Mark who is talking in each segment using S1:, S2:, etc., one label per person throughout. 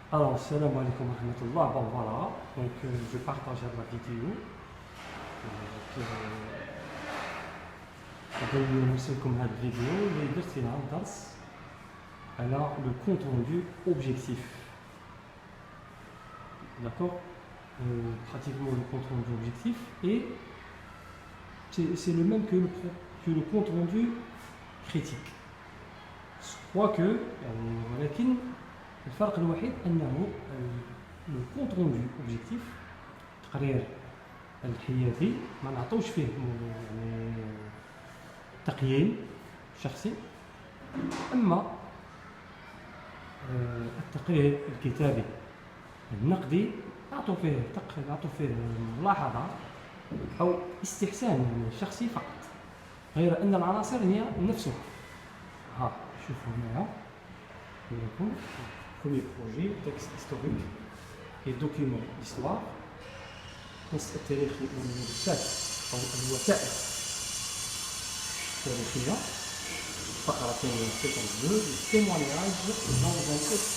S1: Alors, salam alaikum wa rahmatullah. Bon, voilà. Donc, je partage la vidéo. نوصلكم هذه الفيديو اللي درت فيها درس على le compte rendu objectif. D'accord, pratiquement le compte rendu objectif, et c'est le même que le compte rendu critique. Quoique, ولكن الفرق الوحيد أنه le compte rendu objectif تقرير الحيادي ما نعطوش فيه يعني تقييم شخصي، أما التقرير الكتابي النقدي نعطوا فيه ملاحظات أو استحسان شخصي فقط، غير أن العناصر هي نفسها. ها شوفوا هنا لكم premier projet texte historique et document d'histoire، النص التاريخي والملفات أو الوثائق التاريخية. فقرة ثانية فقرة 2 témoignage dans un texte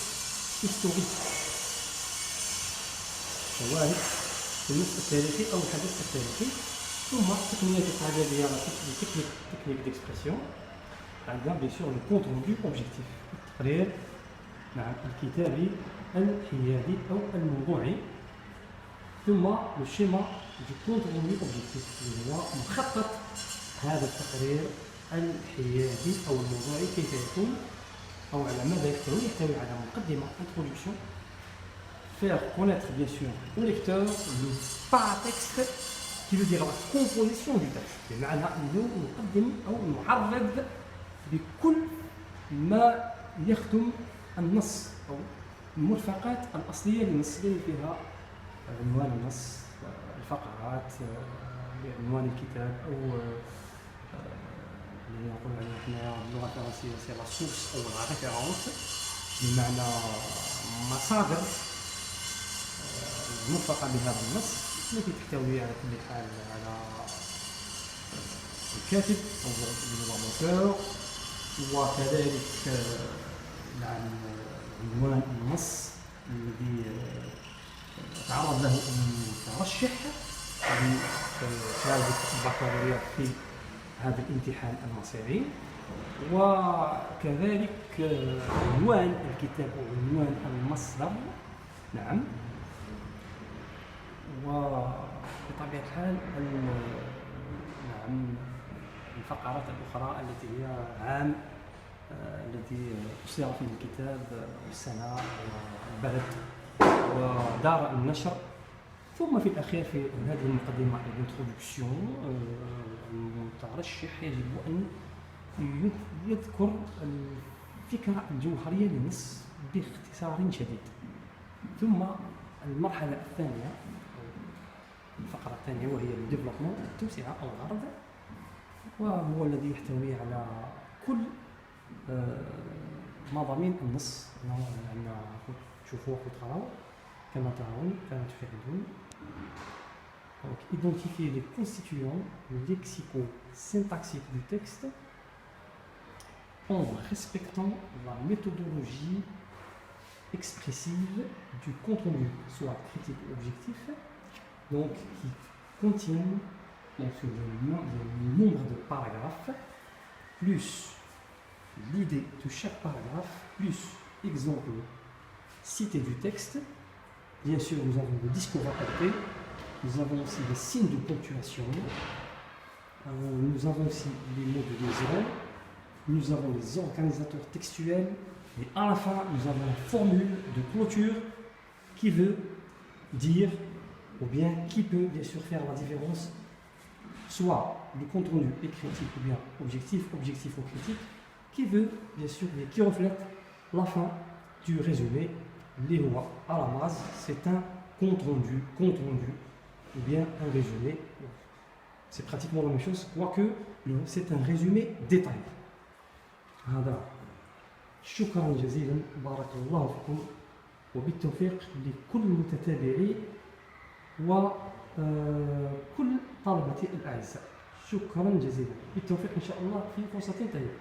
S1: historique، شواهد في النص التاريخي أو الحدث التاريخي. ثم تقنيات الإعدادية تكنيك ديكسبرسيون، عندنا بيان سور لو كونت روندو اوبجيكتيف، التقرير نعم الكتابي الحيادي أو الموضوعي. ثم لو شيما دو كونت روندو اوبجيكتيف اللي هو مخطط هذا التقرير الحيادي أو الموضوعي كيف يكون أو على ماذا يحتوي على مقدمة introduction، faire connaître bien sûr au lecteur le paratexte qui veut dire la composition du texte، بمعنى أنه نقدم أو نعرض بكل ما يخدم النص أو المرفقات الأصلية للنص اللي فيها عنوان النص، الفقرات، عنوان الكتاب، أو اللي نقول عليها حنايا باللغة الفرنسية سي لا سورس أو لا ريفيرونس، بمعنى مصادر مرفقة بهذا النص التي تحتوي على كل حال على الكاتب أو الموتور، وكذلك نعم عنوان النص الذي تعرض له المترشح لشهادة البكالوريا في هذا الامتحان المصيري، وكذلك عنوان الكتاب أو عنوان المصدر. نعم، وبطبيعة الحال نعم الفقرات الأخرى التي هي عام الذي أصدر فيه الكتاب والسنة والبلد ودار النشر. ثم في الأخير في هذه المقدمة الانترودكسيون المترشح يجب أن يذكر الفكرة الجوهرية للنص باختصار شديد. ثم المرحلة الثانية الفقرة الثانية وهي الديفلوبمون، التوسعة أو العرض، وهو الذي يحتوي على كل مضامين النص. عندنا تشوفوه وتقراو كما ترون كما تشاهدون. Donc, identifier les constituants lexico-syntaxiques du texte en respectant la méthodologie expressive du contenu, soit critique ou objectif, donc qui contiennent le nombre de paragraphes, plus l'idée de chaque paragraphe, plus exemple cité du texte. Bien sûr, nous avons le discours rapporté, nous avons aussi les signes de ponctuation, nous avons aussi les mots de liaison, nous avons les organisateurs textuels, et à la fin, nous avons la formule de clôture qui veut dire, ou bien qui peut bien sûr faire la différence, soit le compte rendu est critique ou bien objectif ou critique, qui veut bien sûr, mais qui reflète la fin du résumé. Les lois à la base, c'est un compte rendu, ou bien un résumé. C'est pratiquement la même chose, quoique c'est un résumé détaillé. هذا شكرا جزيلا، بارك الله فيكم، وبالتوفيق لكل متتابعي وكل طلبتي الأعزاء. شكرا جزيلا، بالتوفيق إن شاء الله في فرصة تانية.